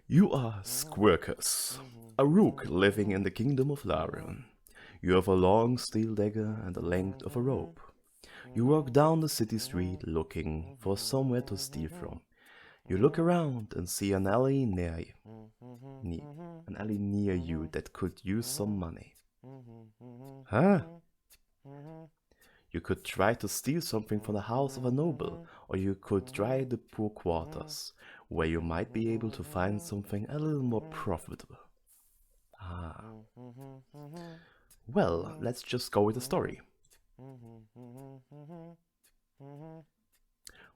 You are Squircus, a rook living in the kingdom of Larion. You have a long steel dagger and the length of a rope. You walk down the city street looking for somewhere to steal from. You look around and see an alley near you that could use some money. Huh? You could try to steal something from the house of a noble, or you could try the poor quarters, where you might be able to find something a little more profitable. Ah. Well, let's just go with the story.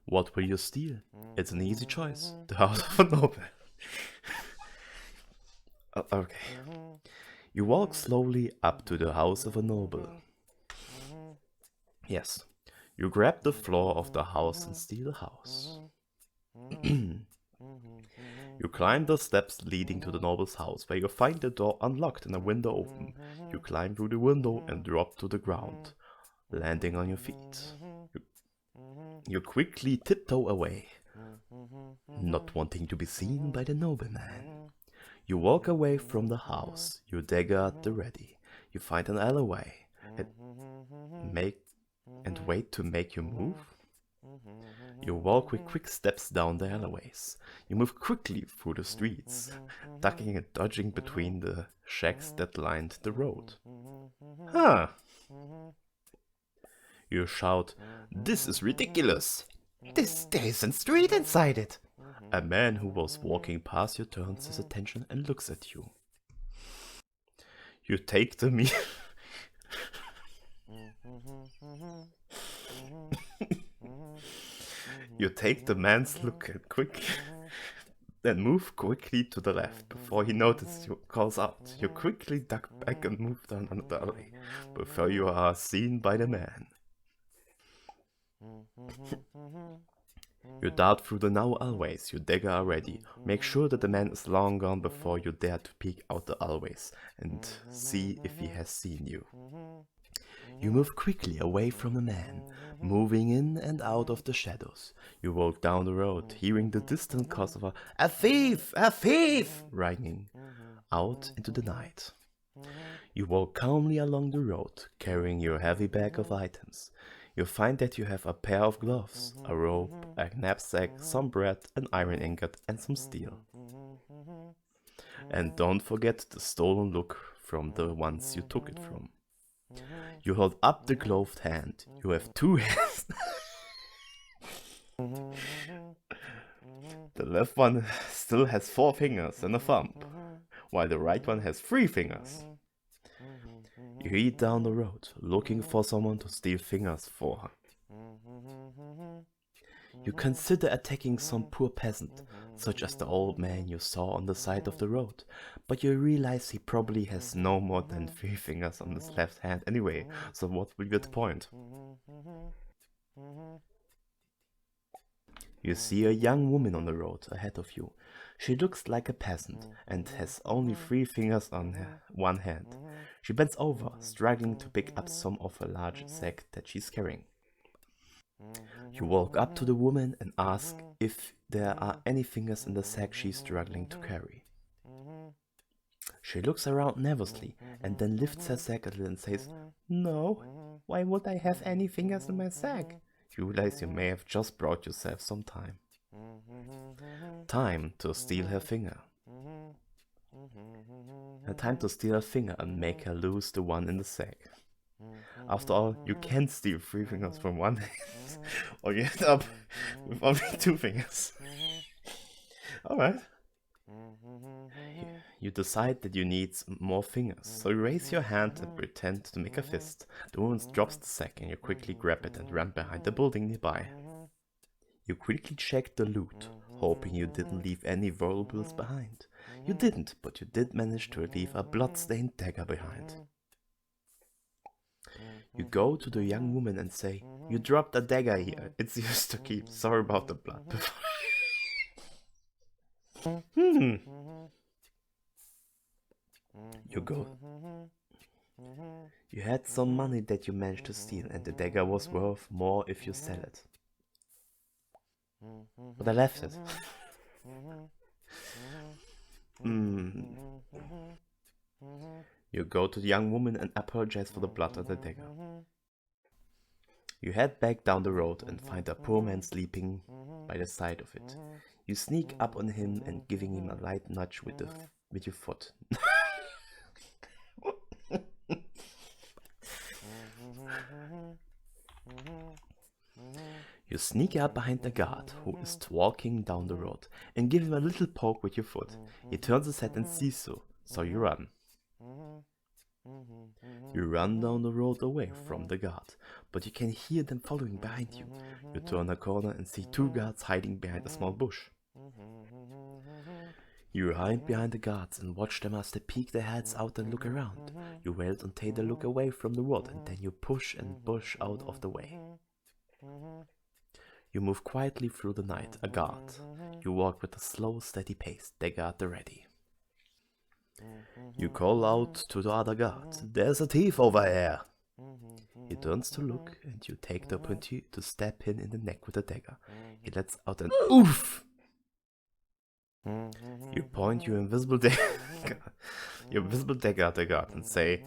What will you steal? It's an easy choice. The house of a noble. Okay. You walk slowly up to the house of a noble. Yes. You grab the floor of the house and steal the house. You climb the steps leading to the noble's house, where you find the door unlocked and a window open. You climb through the window and drop to the ground, landing on your feet. You quickly tiptoe away, not wanting to be seen by the nobleman. You walk away from the house, your dagger at the ready. You find an alleyway and wait to make your move. You walk with quick steps down the alleyways. You move quickly through the streets, ducking and dodging between the shacks that lined the road. Huh! You shout, "This is ridiculous! There isn't street inside it!" A man who was walking past you turns his attention and looks at you. You take the meat. You take the man's look and then move quickly to the left before he notices you, calls out. You quickly duck back and move down the alley before you are seen by the man. You dart through the narrow alleyways, your dagger are ready. Make sure that the man is long gone before you dare to peek out the alleyways and see if he has seen you. You move quickly away from the man, moving in and out of the shadows. You walk down the road, hearing the distant calls of a thief! A thief! Ringing out into the night. You walk calmly along the road, carrying your heavy bag of items. You find that you have a pair of gloves, a rope, a knapsack, some bread, an iron ingot, and some steel. And don't forget the stolen look from the ones you took it from. You hold up the gloved hand. You have two hands. The left one still has 4 fingers and a thumb, while the right one has 3 fingers. You head down the road, looking for someone to steal fingers for. You consider attacking some poor peasant, such as the old man you saw on the side of the road, but you realize he probably has no more than 3 fingers on his left hand anyway, so what will be the point? You see a young woman on the road ahead of you. She looks like a peasant and has only 3 fingers on one hand. She bends over, struggling to pick up some of a large sack that she's carrying. You walk up to the woman and ask if there are any fingers in the sack she's struggling to carry. She looks around nervously and then lifts her sack a little and says, "No, why would I have any fingers in my sack?" You realize you may have just brought yourself some time. Time to steal her finger. Time to steal her finger and make her lose the one in the sack. After all, you can steal 3 fingers from one hand, or you end up with only 2 fingers. Alright. You decide that you need more fingers, so you raise your hand and pretend to make a fist. The woman drops the sack and you quickly grab it and run behind the building nearby. You quickly check the loot, hoping you didn't leave any valuables behind. You didn't, but you did manage to leave a blood-stained dagger behind. You go to the young woman and say, "You dropped a dagger here. It's yours to keep. Sorry about the blood." You go. You had some money that you managed to steal, and the dagger was worth more if you sell it. But I left it. You go to the young woman and apologize for the blood on the dagger. You head back down the road and find a poor man sleeping by the side of it. You sneak up on him and giving him a light nudge with your foot. You sneak up behind the guard who is walking down the road and give him a little poke with your foot. He turns his head and sees you, so you run. You run down the road away from the guard, but you can hear them following behind you. You turn a corner and see two guards hiding behind a small bush. You hide behind the guards and watch them as they peek their heads out and look around. You wait until they look away from the road and then you push and push out of the way. You move quietly through the night, a guard. You walk with a slow, steady pace, dagger at the ready. You call out to the other guard, "There's a thief over here!" He turns to look and you take the opportunity to stab him in the neck with a dagger. He lets out an oof! You point your invisible dagger at the guard and say,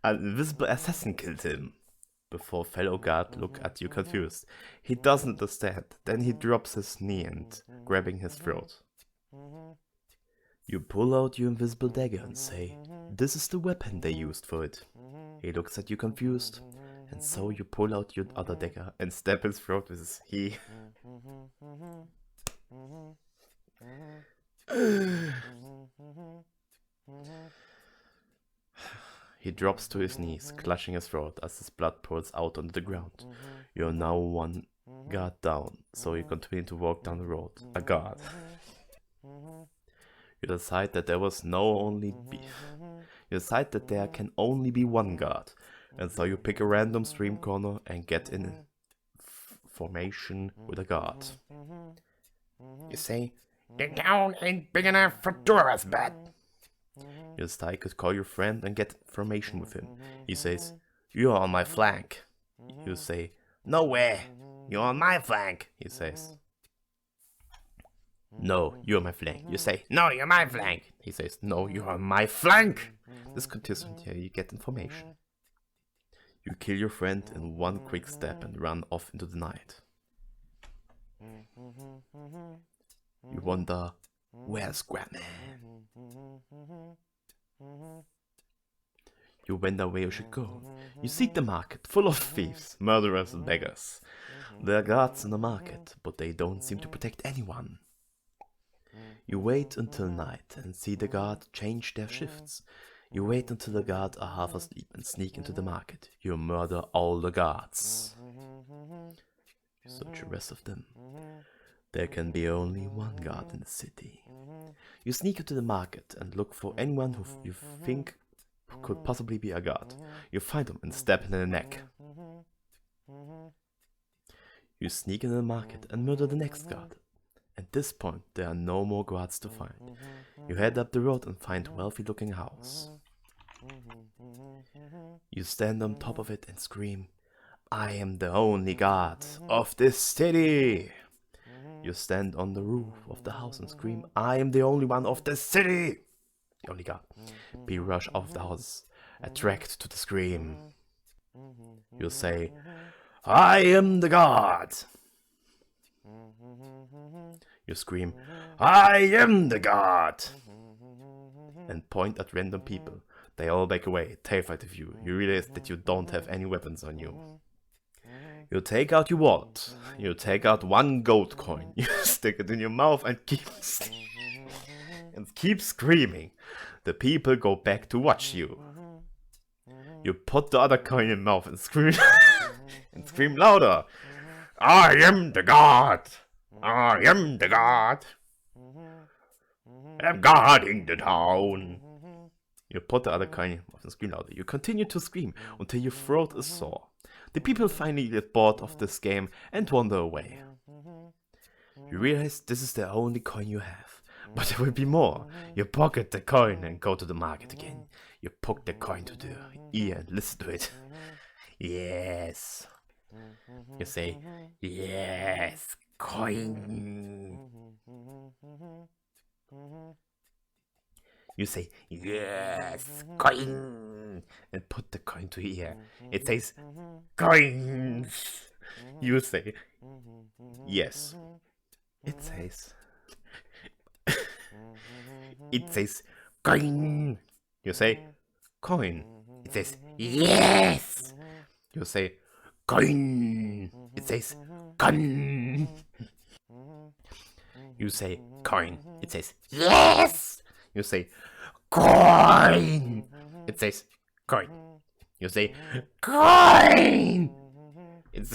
"An invisible assassin killed him." Before fellow guard look at you confused. He doesn't understand. Then he drops his knee and grabbing his throat. You pull out your invisible dagger and say, "This is the weapon they used for it." He looks at you confused, and so you pull out your other dagger and stab his throat with his he. He drops to his knees, clutching his throat as his blood pours out onto the ground. You are now one guard down, so you continue to walk down the road. A guard. You decide that there can only be one guard, and so you pick a random stream corner and get in formation with a guard. You say, "The town ain't big enough for two of us, but..." You decide you could call your friend and get formation with him. He says, "You're on my flank." You say, "No way, you're on my flank," he says. "No, you're my flank." You say, "No, you're my flank." He says, "No, you're on my flank." This continues until you get information. You kill your friend in one quick step and run off into the night. You wonder, where's Grandma? You wonder where you should go. You seek the market, full of thieves, murderers and beggars. There are guards in the market, but they don't seem to protect anyone. You wait until night and see the guard change their shifts. You wait until the guard are half asleep and sneak into the market. You murder all the guards. You search the rest of them. There can be only one guard in the city. You sneak into the market and look for anyone who you think could possibly be a guard. You find him and stab him in the neck. You sneak into the market and murder the next guard. At this point, there are no more guards to find. You head up the road and find a wealthy-looking house. You stand on top of it and scream, "I am the only guard of this city!" You stand on the roof of the house and scream, "I am the only one of the city!" The only guard. People rush out of the house, attracted to the scream. You say, "I am the guard!" You scream, "I am the guard!" and point at random people. They all back away, terrified of you. You realize that you don't have any weapons on you. You take out your wallet. You take out one gold coin. You stick it in your mouth and keep screaming. The people go back to watch you. You put the other coin in your mouth and scream and scream louder. "I am the guard! I am the guard! I'm guarding the town!" You put the other coin in your mouth and scream louder. You continue to scream until your throat is sore. The people finally get bored of this game and wander away. You realize this is the only coin you have, but there will be more. You pocket the coin and go to the market again. You poke the coin to the ear and listen to it. "Yes." You say, "Yes, coin. You say, yes, coin, and put the coin to your ear. It says, coins. You say, yes. It says, coin. You say, coin. It says, yes. You say, coin. It says, gun. You say, coin. It says, yes. You say, coin. It says, coin. You say, coin. It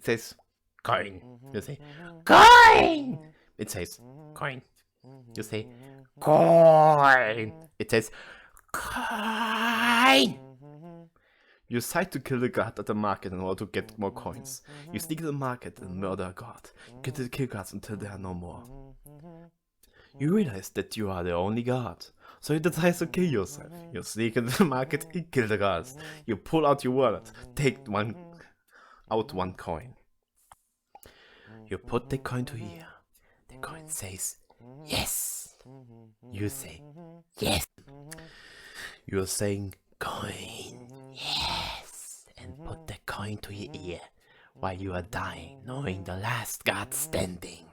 says, coin. You say, coin. It says, coin. You say, coin. It says, coin. You decide to kill the guard at the market in order to get more coins. You sneak in the market and murder a guard. Get the kill guards until there are no more. You realize that you are the only guard, so you decide to kill yourself. You sneak into the market and kill the guards. You pull out your wallet, take one coin. You put the coin to here. The coin says, yes. You say, yes. You are saying, coin, yes. And put the coin to your ear while you are dying, knowing the last guard standing.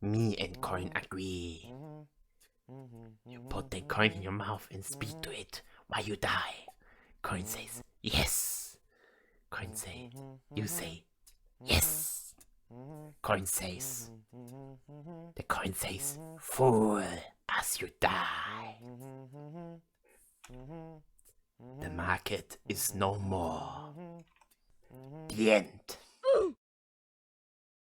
Me and coin agree. You put the coin in your mouth and speak to it while you die. Coin says, yes. Coin say, you say, yes. Coin says, the coin says, fool, as you die. The market is no more. The end.